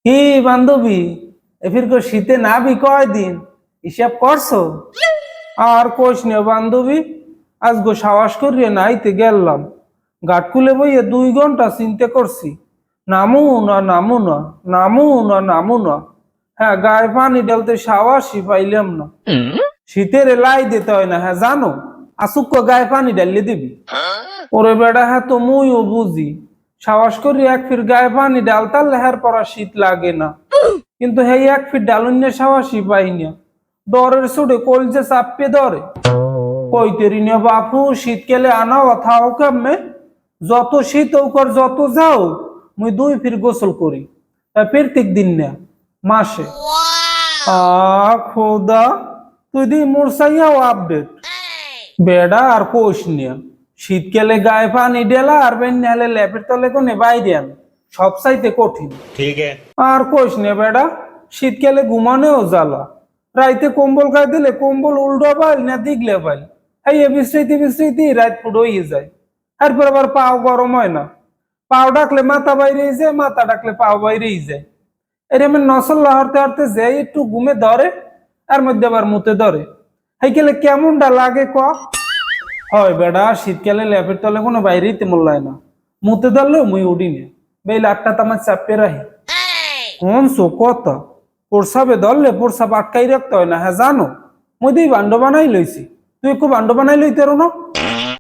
কি বান্ধবী, এফির শীতে নাবি কয়দিন হিসাব করছো? আর কোষ নে বান্ধবী, আজ গো সাবাস করিয়ে নাইতে গেলাম। গাট খুলে বইয়ে 2 ঘন্টা চিন্তা করছি, নামু না নামু না, নামু না নামু না। হ্যাঁ, গায়ে পানি ডালতে সাবাসই পাইলাম না। শীতের লাই দিতে হয় না, হ্যাঁ জানো, আসুক গায়ে পানি ডালিয়ে দিবি। ওরে বেড়া, হ্যাঁ তো মুইও বুঝি, সাবাস করি এক ফির গায়ে পানি ডালতাল হের পরা শীত লাগে না। কিন্তু হেই এক ফিট ডালুন্যে সাবাসই পাই না। দরের সুডে কলজে চাপে ধরে। কইতেরি না বাপু, শীতকালে আনাও থাও কেমনে? যত শীত হোক আর যত যাও, মুই 2 ফির গোসল করি। প্রত্যেক দিন না, মাসে। খোদা, তুই দি মোর চাইয়াও আপডেট। বেড়া আর কোষ নিয়া, শীতকালে গায়ে পানি ডেলা আর বেন নাহলে ল্যাপের তলে কোনে বাইরে আন, সব চাইতে কঠিন। ठीक है। আর কোষ নে বেড়া, শীতকালে ঘুমানেও জ্বালা। রাইতে কম্বল গায়ে দিলে কম্বল উল্টো পাইল না দিগলে পাইল, এই বিস্মৃতি বিস্মৃতি রাত পুরো হয়ে যায়। তারপর আবার পাও গরম হয় না, পাও ডাকলে মাথা বাইরেই যায়, মাথা ডাকলে পাও বাইরেই যায়। এরকম নসল্লা হারতে হারতে যে একটু ঘুমে ধরে, আর মধ্যে আবার মুতে ধরে। হেইকেলে কেমনটা লাগে ক? হয় বেড়া, শীতকালে ল্যাপের তলে কোনো বাইরেই তেমন লাগে না। মুতে ধরলেও মুই উঠি না, বেই লাটটা তামার চাপে রাহি। কোন সো কথা, প্রসাবে ধরলে প্রসাব আটকাই রাখতে হয় না, হ্যাঁ জানো। মুই দিই বান্ড বানাই লইছি, তুই একটু বান্ড বানাই লইতে না।